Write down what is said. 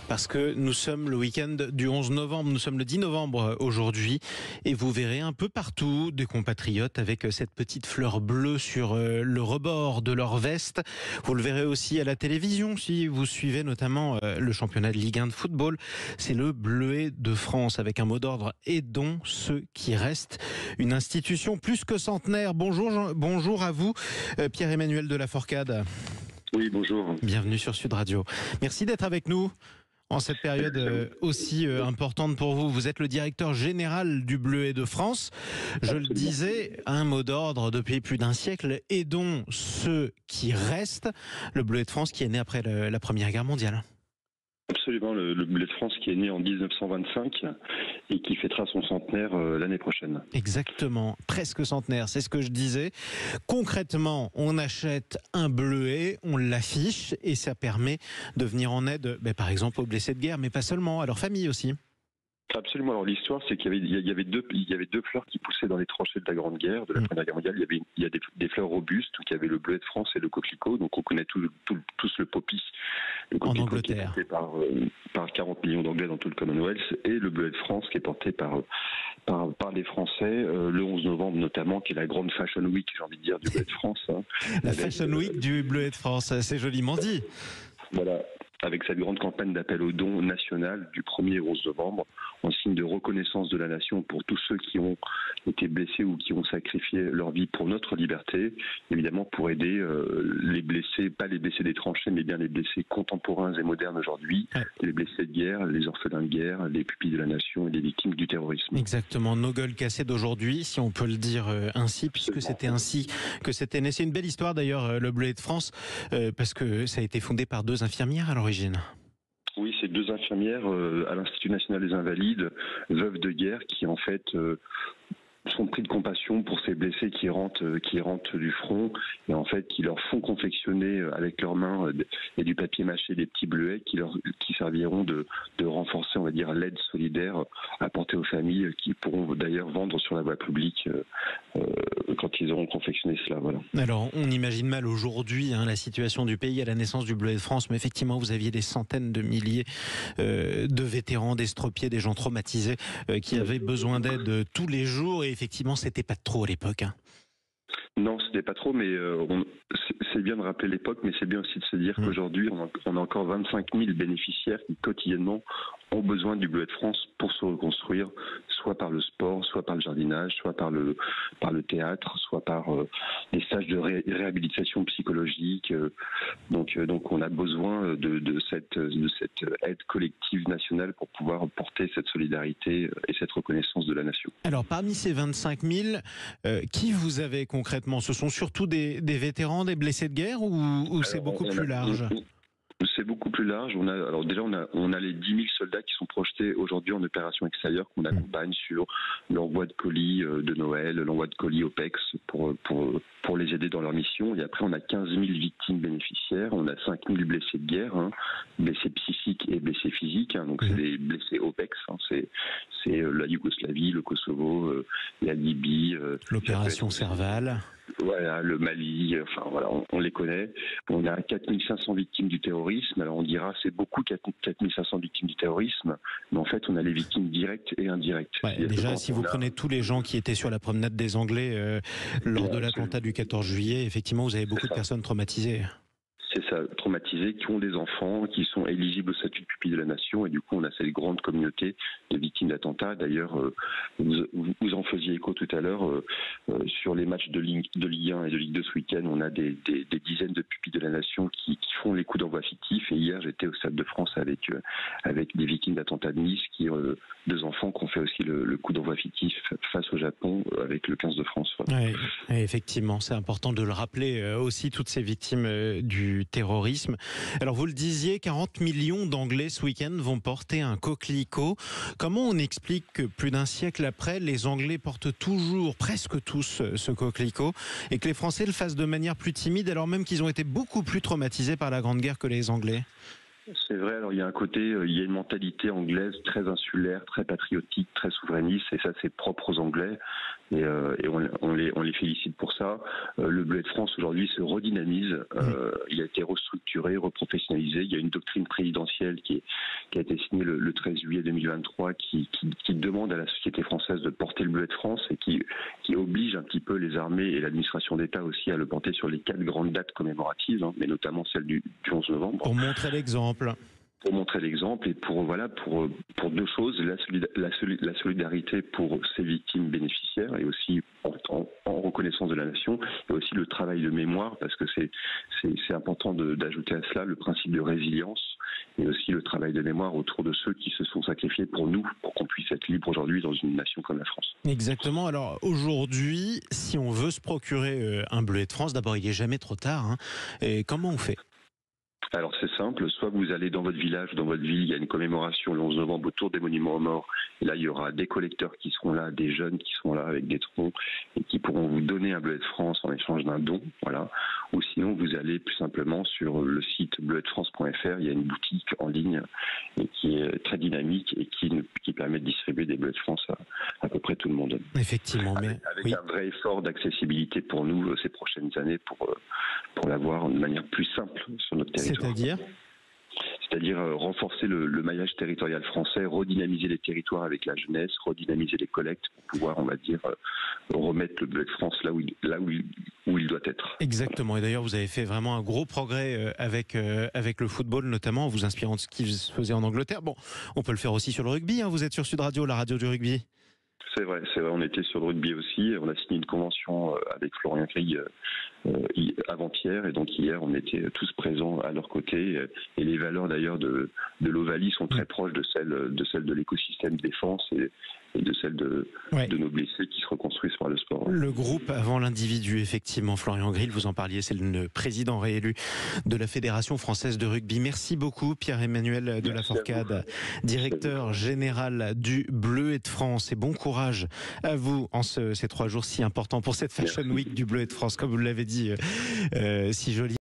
parce que nous sommes le week-end du 11 novembre, nous sommes le 10 novembre aujourd'hui, et vous verrez un peu partout des compatriotes avec cette petite fleur bleue sur le rebord de leur veste. Vous le verrez aussi à la télévision si vous suivez notamment le championnat de Ligue 1 de football. C'est le Bleuet de France avec un mot d'ordre: aidons ceux qui restent. Une institution plus que centenaire. Bonjour à vous, Pierre-Emmanuel de la Forcade. Oui, bonjour. Bienvenue sur Sud Radio. Merci d'être avec nous en cette période aussi importante pour vous. Vous êtes le directeur général du Bleuet de France. Je le disais, un mot d'ordre depuis plus d'un siècle: aidons ceux qui restent. Le Bleuet de France qui est né après la Première Guerre mondiale. Absolument, le Bleuet de France qui est né en 1925 et qui fêtera son centenaire l'année prochaine. Exactement, presque centenaire, c'est ce que je disais. Concrètement, on achète un bleuet, on l'affiche et ça permet de venir en aide, par exemple aux blessés de guerre, mais pas seulement, à leur famille aussi. Absolument. Alors l'histoire, c'est qu'il y avait deux fleurs qui poussaient dans les tranchées de la Grande Guerre, de la Première Guerre mondiale. Il y a des fleurs robustes, donc il y avait le Bleuet de France et le coquelicot. Donc on connaît tous le poppy, le coquelicot, en Angleterre, qui est porté par 40 millions d'Anglais dans tout le Commonwealth, et le Bleuet de France qui est porté par les Français, le 11 novembre notamment, qui est la grande Fashion Week, j'ai envie de dire, du Bleuet de France. La Fashion Week du Bleuet de France, c'est joliment dit. Voilà. Avec cette grande campagne d'appel aux dons national du 1er au 11 novembre, en signe de reconnaissance de la nation pour tous ceux qui ont été blessés ou qui ont sacrifié leur vie pour notre liberté, évidemment pour aider les blessés, pas les blessés des tranchées, mais bien les blessés contemporains et modernes aujourd'hui, les blessés de guerre, les orphelins de guerre, les pupilles de la nation et les victimes du terrorisme. Exactement, nos gueules cassées d'aujourd'hui, si on peut le dire ainsi, puisque c'était ainsi que c'était né. C'est une belle histoire d'ailleurs, le Bleuet de France, parce que ça a été fondé par deux infirmières à l'origine. Oui, c'est deux infirmières à l'Institut national des invalides, veuves de guerre, qui en fait sont pris de compassion pour ces blessés qui rentrent du front, et en fait qui leur font confectionner avec leurs mains et du papier mâché des petits bleuets qui serviront de renforcer, on va dire, l'aide solidaire apportée aux familles, qui pourront d'ailleurs vendre sur la voie publique quand ils auront confectionné cela. Voilà. Alors, on imagine mal aujourd'hui la situation du pays à la naissance du Bleuet de France, mais effectivement, vous aviez des centaines de milliers de vétérans, d'estropiés, des gens traumatisés qui avaient besoin d'aide tous les jours, et effectivement, c'était pas trop à l'époque. Non, c'était pas trop, mais c'est bien de rappeler l'époque, mais c'est bien aussi de se dire qu'aujourd'hui, on a encore 25 000 bénéficiaires qui quotidiennement ont besoin du Bleuet de France pour se reconstruire, soit par le sport, soit par le jardinage, soit par le théâtre, soit par des stages de réhabilitation psychologique. Donc on a besoin de cette aide collective nationale pour pouvoir porter cette solidarité et cette reconnaissance de la nation. Alors parmi ces 25 000, qui vous avez concrètement? Ce sont surtout des vétérans, des blessés de guerre, ou c'est beaucoup plus large? C'est beaucoup plus large. On a les 10 000 soldats qui sont projetés aujourd'hui en opération extérieure, qu'on accompagne sur l'envoi de colis de Noël, l'envoi de colis OPEX pour les aider dans leur mission. Et après, on a 15 000 victimes bénéficiaires, on a 5 000 blessés de guerre, blessés psychiques et blessés physiques. Donc c'est des blessés OPEX. C'est la Yougoslavie, le Kosovo, la Libye, l'opération Serval. Voilà, le Mali, enfin voilà, on les connaît. On a 4500 victimes du terrorisme. Alors on dira c'est beaucoup 4500 victimes du terrorisme, mais en fait on a les victimes directes et indirectes. Déjà, si vous prenez tous les gens qui étaient sur la promenade des Anglais lors de l'attentat du 14 juillet, effectivement vous avez beaucoup de personnes traumatisées. C'est ça, traumatisés, qui ont des enfants, qui sont éligibles au statut de pupille de la nation, et du coup on a cette grande communauté de victimes d'attentats. D'ailleurs, vous en faisiez écho tout à l'heure, sur les matchs de Ligue 1 et de Ligue 2 ce week-end, on a des dizaines de pupilles de la nation qui font les coups d'envoi fictifs, et hier j'étais au Stade de France avec des victimes d'attentats de Nice, qui deux enfants qui ont fait aussi le coup d'envoi fictif face au Japon avec le 15 de France. Oui, effectivement, c'est important de le rappeler aussi, toutes ces victimes du terrorisme. Alors vous le disiez, 40 millions d'Anglais ce week-end vont porter un coquelicot. Comment on explique que plus d'un siècle après, les Anglais portent toujours, presque tous, ce coquelicot, et que les Français le fassent de manière plus timide, alors même qu'ils ont été beaucoup plus traumatisés par la Grande Guerre que les Anglais? C'est vrai, alors il y a un côté, il y a une mentalité anglaise très insulaire, très patriotique, très souverainiste, et ça c'est propre aux Anglais, et on les félicite pour ça. Le Bleuet de France aujourd'hui se redynamise, il a été restructuré, reprofessionnalisé, il y a une doctrine présidentielle qui a été signée le 13 juillet 2023 qui demande à la société française de porter le Bleuet de France et qui oblige un petit peu les armées et l'administration d'État aussi à le porter sur les 4 grandes dates commémoratives, mais notamment celle du 11 novembre. Pour montrer l'exemple. Pour montrer l'exemple et pour deux choses, la solidarité pour ces victimes bénéficiaires et aussi en reconnaissance de la nation, et aussi le travail de mémoire, parce que c'est important d'ajouter à cela le principe de résilience et aussi le travail de mémoire autour de ceux qui se sont sacrifiés pour nous, pour qu'on puisse être libre aujourd'hui dans une nation comme la France. Exactement. Alors aujourd'hui, si on veut se procurer un Bleuet de France, d'abord il n'est jamais trop tard, hein. Et comment on fait ? Alors c'est simple, soit vous allez dans votre village, dans votre ville, il y a une commémoration le 11 novembre autour des monuments aux morts, et là il y aura des collecteurs qui seront là, des jeunes qui seront là avec des troncs et qui pourront vous donner un Bleuet de France en échange d'un don, voilà. Ou sinon vous allez plus simplement sur le site bleuetdefrance.fr, il y a une boutique en ligne et qui est très dynamique et qui permet de distribuer des Bleuets de France à peu près tout le monde. Effectivement, mais avec oui. un vrai effort d'accessibilité pour nous ces prochaines années pour l'avoir de manière plus simple sur notre territoire. C'est-à-dire renforcer le maillage territorial français, redynamiser les territoires avec la jeunesse, redynamiser les collectes pour pouvoir, on va dire, remettre le Bleuet de France là où il doit être. Exactement. Et d'ailleurs, vous avez fait vraiment un gros progrès avec le football, notamment en vous inspirant de ce qui se faisait en Angleterre. Bon, on peut le faire aussi sur le rugby, hein. Vous êtes sur Sud Radio, la radio du rugby. C'est vrai, on était sur le rugby aussi, on a signé une convention avec Florian Grille avant-hier, et donc hier on était tous présents à leur côté, et les valeurs d'ailleurs de l'Ovalie sont très proches de celles de l'écosystème défense et de celles de nos blessés qui se reconstruisent par le sport. Le groupe avant l'individu, effectivement. Florian Grille, vous en parliez, c'est le président réélu de la Fédération française de rugby. Merci beaucoup Pierre-Emmanuel de la Forcade, directeur général du Bleuet de France, et bon courage à vous en ces 3 jours si importants pour cette Fashion Week du Bleuet de France, comme vous l'avez dit si joli.